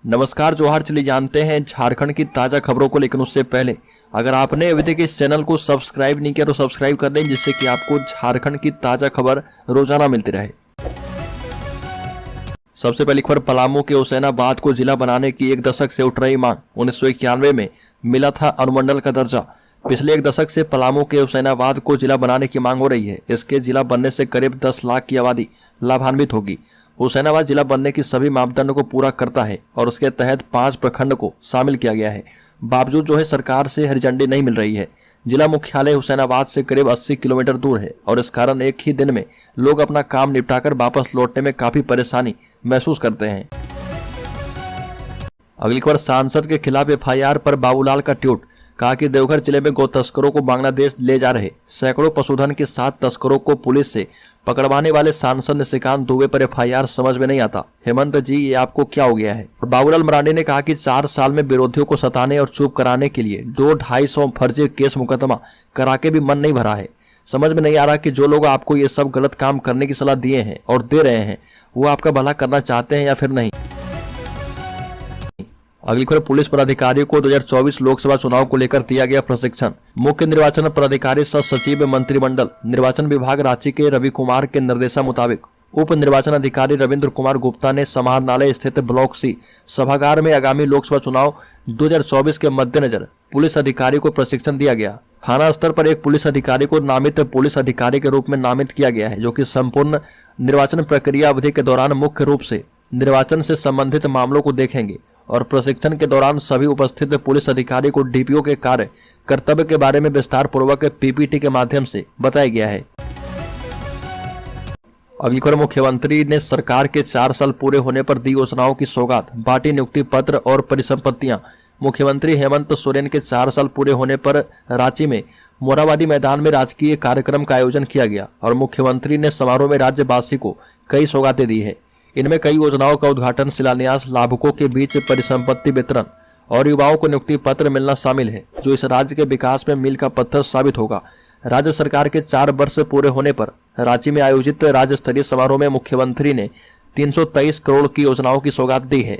नमस्कार जोहार। चलिए जानते हैं झारखंड की ताज़ा खबरों को, लेकिन उससे पहले अगर आपने अभी तक इस चैनल को सब्सक्राइब नहीं किया तो सब्सक्राइब कर दें, जिससे कि आपको झारखंड की ताज़ा खबर रोजाना मिलती रहे। सबसे पहली खबर, पलामू के हुसैनाबाद को जिला बनाने की एक दशक से उठ रही मांग। 1991 में मिला था अनुमंडल का दर्जा। पिछले एक दशक से पलामू के हुसैनाबाद को जिला बनाने की मांग हो रही है। इसके जिला बनने से करीब 10 लाख की आबादी लाभान्वित होगी। हुसैनाबाद जिला बनने की सभी मापदंडों को पूरा करता है और उसके तहत 5 प्रखंड को शामिल किया गया है। बावजूद सरकार से हरी झंडी नहीं मिल रही है। जिला मुख्यालय हुसैनाबाद से करीब 80 किलोमीटर दूर है और इस कारण एक ही दिन में लोग अपना काम निपटाकर वापस लौटने में काफी परेशानी महसूस करते हैं। अगली खबर, सांसद के खिलाफ एफआईआर पर बाबूलाल का ट्वीट। कहा कि देवघर जिले में गौ तस्करों को बांग्लादेश ले जा रहे सैकड़ों पशुधन के 7 तस्करों को पुलिस से पकड़वाने वाले सांसद निशिकांत दुबे पर एफआईआर समझ में नहीं आता। हेमंत जी, ये आपको क्या हो गया है? बाबूलाल मरांडी ने कहा कि 4 साल में विरोधियों को सताने और चुप कराने के लिए 200-250 फर्जी केस मुकदमा करा के भी मन नहीं भरा है। समझ में नहीं आ रहा कि जो लोग आपको ये सब गलत काम करने की सलाह दिए हैं और दे रहे हैं, वो आपका भला करना चाहते हैं या फिर नहीं। अगली खबर, पुलिस पदाधिकारियों को 2024 लोकसभा चुनाव को लेकर दिया गया प्रशिक्षण। मुख्य निर्वाचन पदाधिकारी सह सचिव मंत्रिमंडल निर्वाचन विभाग रांची के रवि कुमार के निर्देशा मुताबिक उप निर्वाचन अधिकारी रविंद्र कुमार गुप्ता ने समाहरणालय स्थित ब्लॉक सी सभागार में आगामी लोकसभा चुनाव 2024 के मद्देनजर पुलिस अधिकारी को प्रशिक्षण दिया गया। थाना स्तर पर एक पुलिस अधिकारी को नामित पुलिस अधिकारी के रूप में नामित किया गया है, जो कि संपूर्ण निर्वाचन प्रक्रिया अवधि के दौरान मुख्य रूप से निर्वाचन से संबंधित मामलों को देखेंगे और प्रशिक्षण के दौरान सभी उपस्थित पुलिस अधिकारी को डीपीओ के कार्य कर्तव्य के बारे में विस्तार पूर्वक पीपीटी के माध्यम से बताया गया है। अगली खबर, मुख्यमंत्री ने सरकार के 4 साल पूरे होने पर दी योजनाओं की सौगात, बांटी नियुक्ति पत्र और परिसंपत्तियां। मुख्यमंत्री हेमंत सोरेन के 4 साल पूरे होने पर रांची में मोराबादी मैदान में राजकीय कार्यक्रम का आयोजन किया गया और मुख्यमंत्री ने समारोह में राज्यवासी को कई सौगातें दी है। इनमें कई योजनाओं का उद्घाटन, शिलान्यास, लाभुकों के बीच परिसंपत्ति वितरण और युवाओं को नियुक्ति पत्र मिलना शामिल है, जो इस राज्य के विकास में मील का पत्थर साबित होगा। राज्य सरकार के 4 वर्ष पूरे होने पर रांची में आयोजित राज्य स्तरीय समारोह में मुख्यमंत्री ने 323 करोड़ की योजनाओं की सौगात दी है।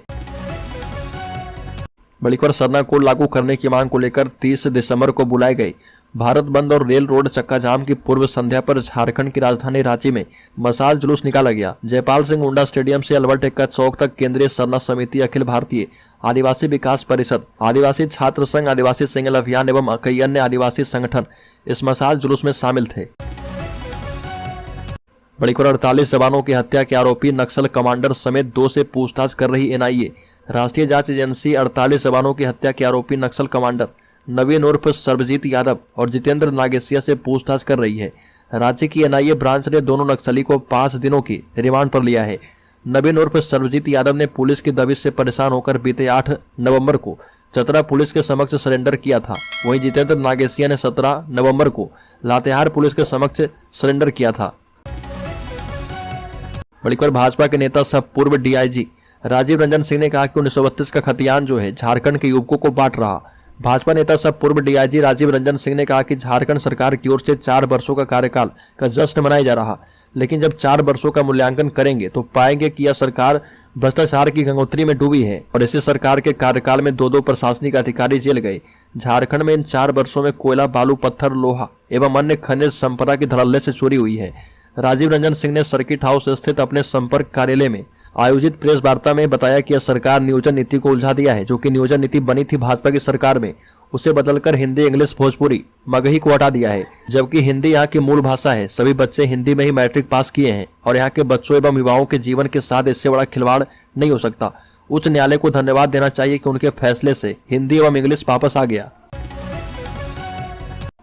बड़ी खबर, सरना कोड लागू करने की मांग को लेकर 30 दिसंबर को बुलाए गए भारत बंद और रेल रोड चक्का जाम की पूर्व संध्या पर झारखंड की राजधानी रांची में मशाल जुलूस निकाला गया। जयपाल सिंह मुंडा स्टेडियम से अलवर एक्का चौक तक केंद्रीय सरना समिति, अखिल भारतीय आदिवासी विकास परिषद, आदिवासी छात्र संघ, आदिवासी सिंगल अभियान एवं कई अन्य आदिवासी संगठन इस मशाल जुलूस में शामिल थे। बड़ी खबर, 48 जवानों की हत्या के आरोपी नक्सल कमांडर समेत 2 से पूछताछ कर रही एनआईए। राष्ट्रीय जांच एजेंसी 48 जवानों की हत्या के आरोपी नक्सल कमांडर नवीन उर्फ सर्वजीत यादव और जितेंद्र नागेसिया से पूछताछ कर रही है। राज्य की एनआईए ब्रांच ने दोनों नक्सली को 5 दिनों की रिमांड पर लिया है। नवीन उर्फ सर्वजीत यादव ने पुलिस की दबिश से परेशान होकर बीते 8 नवंबर को चतरा पुलिस के समक्ष सरेंडर किया था। वहीं जितेंद्र नागेसिया ने 17 नवंबर को लातेहार पुलिस के समक्ष सरेंडर किया था। बड़ी खबर, भाजपा के नेता सह पूर्व डीआईजी राजीव रंजन सिंह ने कहा कि 1932 का खतियान झारखंड के युवकों को बांट रहा। भाजपा नेता सह पूर्व डीआईजी राजीव रंजन सिंह ने कहा कि झारखंड सरकार की ओर से 4 वर्षों का कार्यकाल का जश्न मनाया जा रहा, लेकिन जब 4 वर्षों का मूल्यांकन करेंगे तो पाएंगे कि यह सरकार भ्रष्टाचार की गंगोत्री में डूबी है और इसी सरकार के कार्यकाल में 2 प्रशासनिक अधिकारी जेल गए। झारखंड में इन 4 वर्षों में कोयला, बालू, पत्थर, लोहा एवं अन्य खनिज संपदा की धड़ल्ले से चोरी हुई है। राजीव रंजन सिंह ने सर्किट हाउस स्थित अपने संपर्क कार्यालय में आयोजित प्रेस वार्ता में बताया कि यह सरकार नियोजन नीति को उलझा दिया है। जो कि नियोजन नीति बनी थी भाजपा की सरकार में, उसे बदलकर हिंदी, इंग्लिश, भोजपुरी, मगही को हटा दिया है, जबकि हिंदी यहाँ की मूल भाषा है। सभी बच्चे हिंदी में ही मैट्रिक पास किए हैं और यहाँ के बच्चों एवं युवाओं के जीवन के साथ इससे बड़ा खिलवाड़ नहीं हो सकता। उच्च न्यायालय को धन्यवाद देना चाहिए कि उनके फैसले से हिंदी एवं इंग्लिश वापस आ गया।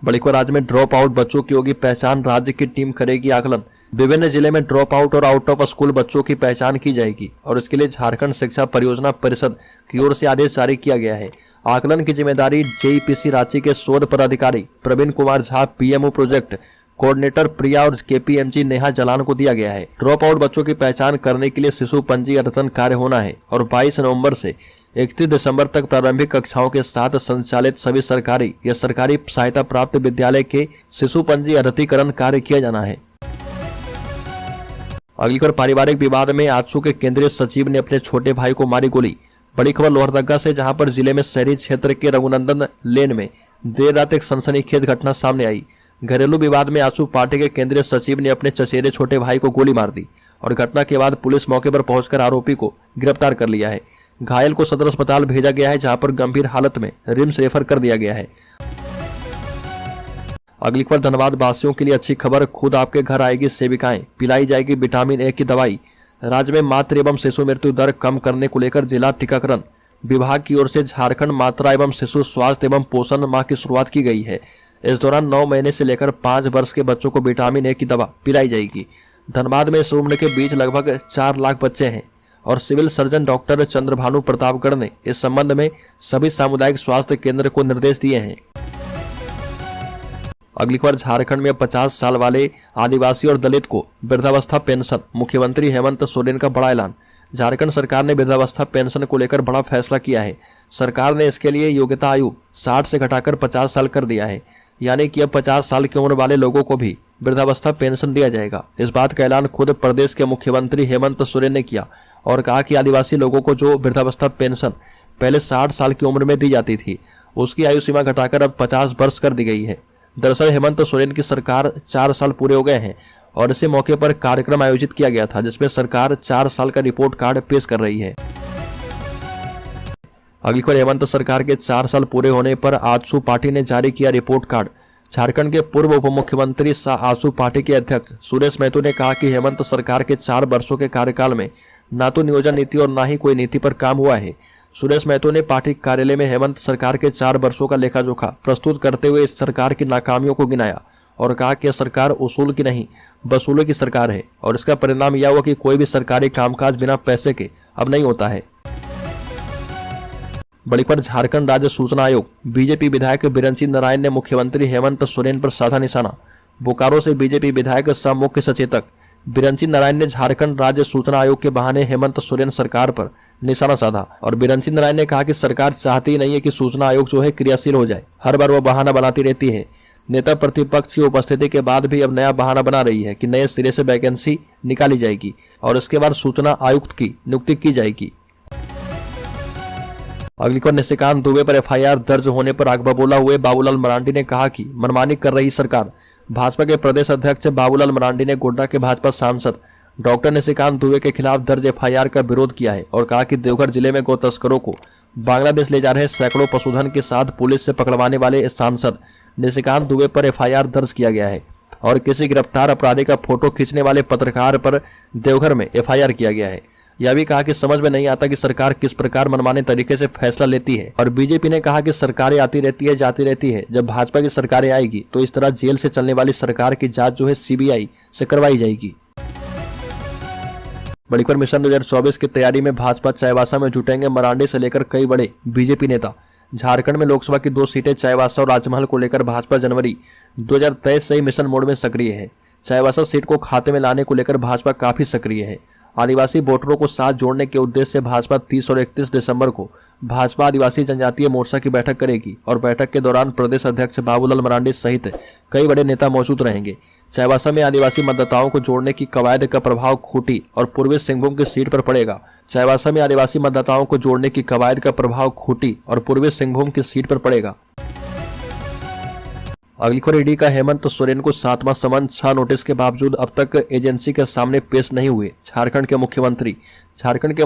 बड़ी खबर, राज्य में ड्रॉप आउट बच्चों की होगी पहचान, राज्य की टीम करेगी आकलन। विभिन्न जिले में ड्रॉप आउट और आउट ऑफ स्कूल बच्चों की पहचान की जाएगी और इसके लिए झारखंड शिक्षा परियोजना परिषद की ओर से आदेश जारी किया गया है। आकलन की जिम्मेदारी जेईपीसी रांची के शोध पदाधिकारी Praveen Kumar Jha, PMO project coordinator Priya और केपीएमजी नेहा जलान को दिया गया है। ड्रॉप आउट बच्चों की पहचान करने के लिए शिशु पंजी अद्यतन कार्य होना है और 22 नवंबर से 31 दिसंबर तक प्रारंभिक कक्षाओं के साथ संचालित सभी सरकारी या सरकारी सहायता प्राप्त विद्यालय के शिशु पंजी अद्यतीकरण कार्य किया जाना है। अगली खबर, पारिवारिक विवाद में आजसू के केंद्रीय सचिव ने अपने छोटे भाई को मारी गोली। बड़ी खबर लोहरदगा से, जहां पर जिले में शहरी क्षेत्र के रघुनंदन लेन में देर रात एक सनसनीखेज घटना सामने आई। घरेलू विवाद में आजसू पार्टी के केंद्रीय सचिव ने अपने चचेरे छोटे भाई को गोली मार दी और घटना के बाद पुलिस मौके पर पहुंचकर आरोपी को गिरफ्तार कर लिया है। घायल को सदर अस्पताल भेजा गया है, जहां पर गंभीर हालत में रिम्स रेफर कर दिया गया है। अगली खबर धनबाद वासियों के लिए अच्छी खबर, खुद आपके घर आएगी सेविकाएं, पिलाई जाएगी विटामिन ए की दवाई। राज्य में मातृ एवं शिशु मृत्यु दर कम करने को लेकर जिला टीकाकरण विभाग की ओर से झारखंड माता एवं शिशु स्वास्थ्य एवं पोषण माह की शुरुआत की गई है। इस दौरान 9 महीने से लेकर 5 वर्ष के बच्चों को विटामिन ए की दवा पिलाई जाएगी। धनबाद में इस उम्र के बीच लगभग 4 लाख बच्चे हैं और civil surgeon doctor Chandrabhanu Pratapgarh ने इस संबंध में सभी सामुदायिक स्वास्थ्य केंद्र को निर्देश दिए हैं। अगली खबर झारखंड में 50 साल वाले आदिवासी और दलित को वृद्धावस्था पेंशन, मुख्यमंत्री हेमंत सोरेन का बड़ा ऐलान। झारखंड सरकार ने वृद्धावस्था पेंशन को लेकर बड़ा फैसला किया है। सरकार ने इसके लिए योग्यता आयु 60 से घटाकर 50 साल कर दिया है, यानी कि अब 50 साल की उम्र वाले लोगों को भी वृद्धावस्था पेंशन दिया जाएगा। इस बात का ऐलान खुद प्रदेश के मुख्यमंत्री हेमंत सोरेन ने किया और कहा कि आदिवासी लोगों को जो वृद्धावस्था पेंशन पहले 60 साल की उम्र में दी जाती थी, उसकी आयु सीमा घटाकर अब 50 वर्ष कर दी गई है। दरअसल हेमंत सोरेन की सरकार 4 साल पूरे हो गए हैं और इसी मौके पर कार्यक्रम आयोजित किया गया था, जिसमें सरकार 4 साल का रिपोर्ट कार्ड पेश कर रही है। अगली खबर, हेमंत सरकार के 4 साल पूरे होने पर आजसू पार्टी ने जारी किया रिपोर्ट कार्ड। झारखंड के पूर्व उप मुख्यमंत्री सह आजसू पार्टी के अध्यक्ष सुरेश महतो ने कहा कि हेमंत सरकार के 4 वर्षों के कार्यकाल में न तो नियोजन नीति और न ही कोई नीति पर काम हुआ है। सुरेश महतो ने पार्टी कार्यालय में हेमंत सरकार के 4 वर्षों का लेखा जोखा प्रस्तुत करते हुए इस सरकार की नाकामियों को गिनाया और कहा कि सरकार उसूल की नहीं वसूलों की सरकार है और इसका परिणाम यह हुआ कि कोई भी सरकारी कामकाज बिना पैसे के अब नहीं होता है। बड़ी खबर, झारखंड राज्य सूचना आयोग, बीजेपी विधायक बिरंची नारायण ने मुख्यमंत्री हेमंत सोरेन पर साधा निशाना। बोकारो से बीजेपी विधायक सह मुख्य सचेतक बिरंची नारायण ने झारखंड राज्य सूचना आयोग के बहाने हेमंत सोरेन सरकार पर निशाना साधा और बिरंची नारायण ने कहा कि सरकार चाहती ही नहीं है कि सूचना आयोग जो है क्रियाशील हो जाए, हर बार वो बहाना बनाती रहती है। नेता प्रतिपक्ष की उपस्थिति के बाद भी अब नया बहाना बना रही है कि नए सिरे से वैकेंसी निकाली जाएगी और इसके बाद सूचना आयुक्त की नियुक्ति की जाएगी। अगली खबर, निशिकांत दुबे पर एफआईआर दर्ज होने पर आग बबूला हुए बाबूलाल मरांडी ने कहा कि मनमानी कर रही सरकार। भाजपा के प्रदेश अध्यक्ष बाबूलाल मरांडी ने गोड्डा के भाजपा सांसद डॉक्टर निशिकांत दुबे के खिलाफ दर्ज एफआईआर का विरोध किया है और कहा कि देवघर जिले में गौ तस्करों को बांग्लादेश ले जा रहे सैकड़ों पशुधन के साथ पुलिस से पकड़वाने वाले सांसद निशिकांत दुबे पर एफआईआर दर्ज किया गया है और किसी गिरफ्तार अपराधी का फोटो खींचने वाले पत्रकार पर देवघर में एफआईआर किया गया है। यह भी कहा कि समझ में नहीं आता कि सरकार किस प्रकार मनमाने तरीके से फैसला लेती है और बीजेपी ने कहा कि सरकारें आती रहती है जाती रहती है, जब भाजपा की सरकारें आएगी तो इस तरह जेल से चलने वाली सरकार की जांच जो है सीबीआई से करवाई जाएगी। बड़ी खबर, मिशन 2024 की तैयारी में भाजपा चाईबासा में जुटेंगे मरांडी से लेकर कई बड़े बीजेपी नेता। झारखंड में लोकसभा की 2 सीटें चाईबासा और राजमहल को लेकर भाजपा जनवरी 2023 से ही मिशन मोड में सक्रिय है। चाईबासा सीट को खाते में लाने को लेकर भाजपा काफी सक्रिय है। आदिवासी वोटरों को साथ जोड़ने के उद्देश्य से भाजपा 30 और 31 दिसंबर को भाजपा आदिवासी जनजातीय मोर्चा की बैठक करेगी और बैठक के दौरान प्रदेश अध्यक्ष बाबूलाल मरांडी सहित कई बड़े नेता मौजूद रहेंगे। चाईबासा में आदिवासी मतदाताओं को जोड़ने की कवायद का प्रभाव खूंटी और पूर्वी सिंहभूम की सीट पर पड़ेगा। चाईबासा में आदिवासी मतदाताओं को जोड़ने की कवायद का प्रभाव खूंटी और पूर्वी सिंहभूम की सीट पर पड़ेगा। अगली खबर, ईडी का हेमंत सोरेन को 7वां समन 6 नोटिस के बावजूद अब तक एजेंसी के सामने पेश नहीं हुए। झारखंड के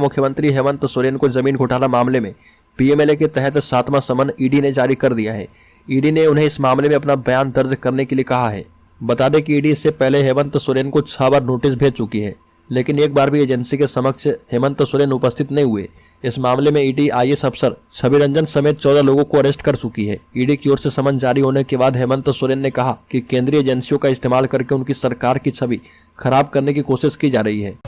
मुख्यमंत्री हेमंत सोरेन को जमीन घोटाला मामले में पीएमएलए के तहत 7वां समन ईडी ने जारी कर दिया है। ईडी ने उन्हें इस मामले में अपना बयान दर्ज करने के लिए कहा है। बता दें कि ईडी इससे पहले हेमंत सोरेन को 6 बार नोटिस भेज चुकी है, लेकिन एक बार भी एजेंसी के समक्ष हेमंत सोरेन उपस्थित नहीं हुए। इस मामले में ईडी आईएएस अफसर छवि रंजन समेत 14 लोगों को अरेस्ट कर चुकी है। ईडी की ओर से समन जारी होने के बाद हेमंत सोरेन ने कहा कि केंद्रीय एजेंसियों का इस्तेमाल करके उनकी सरकार की छवि खराब करने की कोशिश की जा रही है।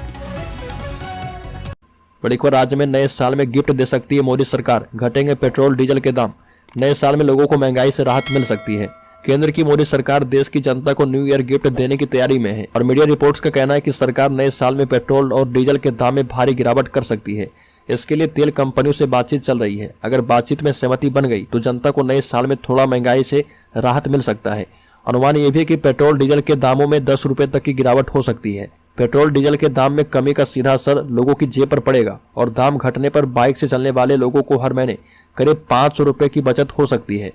बड़ी खबर, राज्य में नए साल में गिफ्ट दे सकती है मोदी सरकार, घटेंगे पेट्रोल डीजल के दाम। नए साल में लोगों को महंगाई से राहत मिल सकती है। केंद्र की मोदी सरकार देश की जनता को न्यू ईयर गिफ्ट देने की तैयारी में है और मीडिया रिपोर्ट्स का कहना है कि सरकार नए साल में पेट्रोल और डीजल के दाम में भारी गिरावट कर सकती है। इसके लिए तेल कंपनियों से बातचीत चल रही है। अगर बातचीत में सहमति बन गई तो जनता को नए साल में थोड़ा महंगाई से राहत मिल सकता है। अनुमान ये भी है कि पेट्रोल डीजल के दामों में 10 रुपए तक की गिरावट हो सकती है। पेट्रोल डीजल के दाम में कमी का सीधा असर लोगों की जेब पर पड़ेगा और दाम घटने पर बाइक से चलने वाले लोगों को हर महीने करीब 500 रुपए की बचत हो सकती है।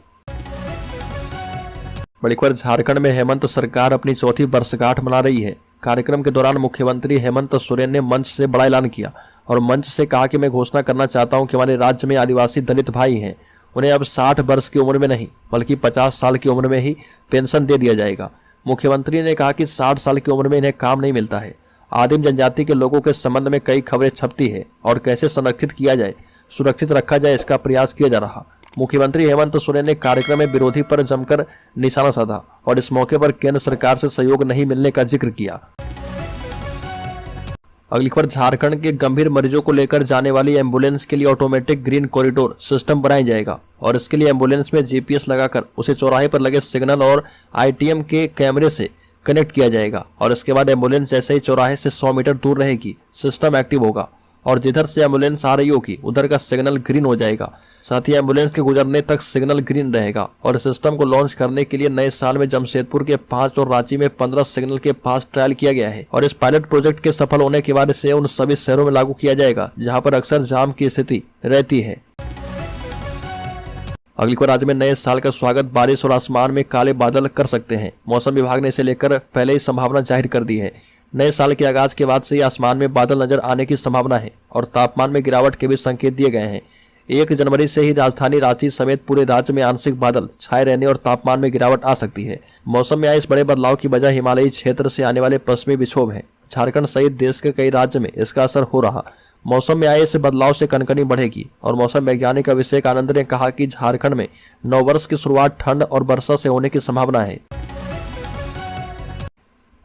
बड़ी खबर, झारखंड में हेमंत सरकार अपनी चौथी वर्षगांठ मना रही है। कार्यक्रम के दौरान मुख्यमंत्री हेमंत सोरेन ने मंच से बड़ा ऐलान किया और मंच से कहा कि मैं घोषणा करना चाहता हूं कि हमारे राज्य में आदिवासी दलित भाई हैं, उन्हें अब 60 वर्ष की उम्र में नहीं बल्कि 50 साल की उम्र में ही पेंशन दे दिया जाएगा। मुख्यमंत्री ने कहा कि 60 साल की उम्र में इन्हें काम नहीं मिलता है। आदिम जनजाति के लोगों के संबंध में कई खबरें छपती है और कैसे संरक्षित किया जाए, सुरक्षित रखा जाए, इसका प्रयास किया जा रहा। मुख्यमंत्री हेमंत सोरेन ने कार्यक्रम में विरोधी पर जमकर निशाना साधा और इस मौके पर केंद्र सरकार से सहयोग नहीं मिलने का जिक्र किया। अगली खबर, झारखंड के गंभीर मरीजों को लेकर जाने वाली एम्बुलेंस के लिए ऑटोमेटिक ग्रीन कॉरिडोर सिस्टम बनाया जाएगा और इसके लिए एम्बुलेंस में जीपीएस लगाकर उसे चौराहे पर लगे सिग्नल और आईटीएम के कैमरे से कनेक्ट किया जाएगा और इसके बाद एम्बुलेंस जैसे ही चौराहे से 100 मीटर दूर रहेगी, सिस्टम एक्टिव होगा और जिधर से एम्बुलेंस आ रही होगी उधर का सिग्नल ग्रीन हो जाएगा। साथ ही एम्बुलेंस के गुजरने तक सिग्नल ग्रीन रहेगा और सिस्टम को लॉन्च करने के लिए नए साल में जमशेदपुर के 5 और रांची में 15 सिग्नल के पास ट्रायल किया गया है और इस पायलट प्रोजेक्ट के सफल होने के बाद इसे उन सभी शहरों में लागू किया जाएगा जहां पर अक्सर जाम की स्थिति रहती है। अगली खबर, राज्य में नए साल का स्वागत बारिश और आसमान में काले बादल कर सकते हैं। मौसम विभाग ने इसे लेकर पहले ही संभावना जाहिर कर दी है। नए साल के आगाज के बाद से ही आसमान में बादल नजर आने की संभावना है और तापमान में गिरावट के भी संकेत दिए गए हैं। 1 जनवरी से ही राजधानी रांची समेत पूरे राज्य में आंशिक बादल छाए रहने और तापमान में गिरावट आ सकती है। मौसम में आए इस बड़े बदलाव की वजह हिमालयी क्षेत्र से आने वाले पश्चिमी विक्षोभ है। झारखंड सहित देश के कई राज्य में इसका असर हो रहा। मौसम में आए इस बदलाव से कनकनी बढ़ेगी और मौसम वैज्ञानिक अभिषेक आनंद ने कहा कि झारखंड में नववर्ष की शुरुआत ठंड और वर्षा से होने की संभावना है।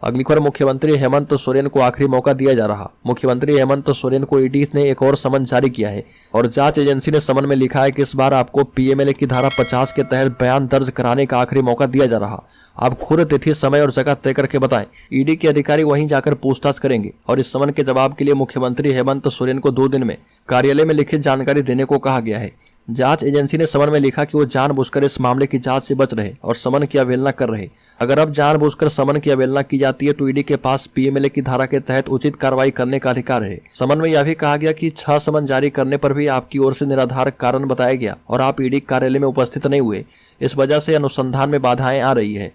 अगली खबर, मुख्यमंत्री हेमंत सोरेन को आखिरी मौका दिया जा रहा। मुख्यमंत्री हेमंत सोरेन को ईडी ने एक और समन जारी किया है और जांच एजेंसी ने समन में लिखा है कि इस बार आपको पीएमएलए की धारा 50 के तहत बयान दर्ज कराने का आखिरी मौका दिया जा रहा। आप खुद तिथि, समय और जगह तय करके बताएं। ईडी के अधिकारी वहीं जाकर पूछताछ करेंगे और इस समन के जवाब के लिए मुख्यमंत्री हेमंत सोरेन को 2 दिन में कार्यालय में लिखित जानकारी देने को कहा गया है। जांच एजेंसी ने समन में लिखा कि वो जानबूझकर इस मामले की जांच से बच रहे और समन की अवहेलना कर रहे। अगर अब जानबूझकर समन की अवहेलना की जाती है तो ईडी के पास पीएमएलए की धारा के तहत उचित कार्रवाई करने का अधिकार है। समन में यह भी कहा गया कि 6 समन जारी करने पर भी आपकी ओर से निराधार कारण बताया गया और आप ईडी कार्यालय में उपस्थित नहीं हुए। इस वजह से अनुसंधान में बाधाएं आ रही है।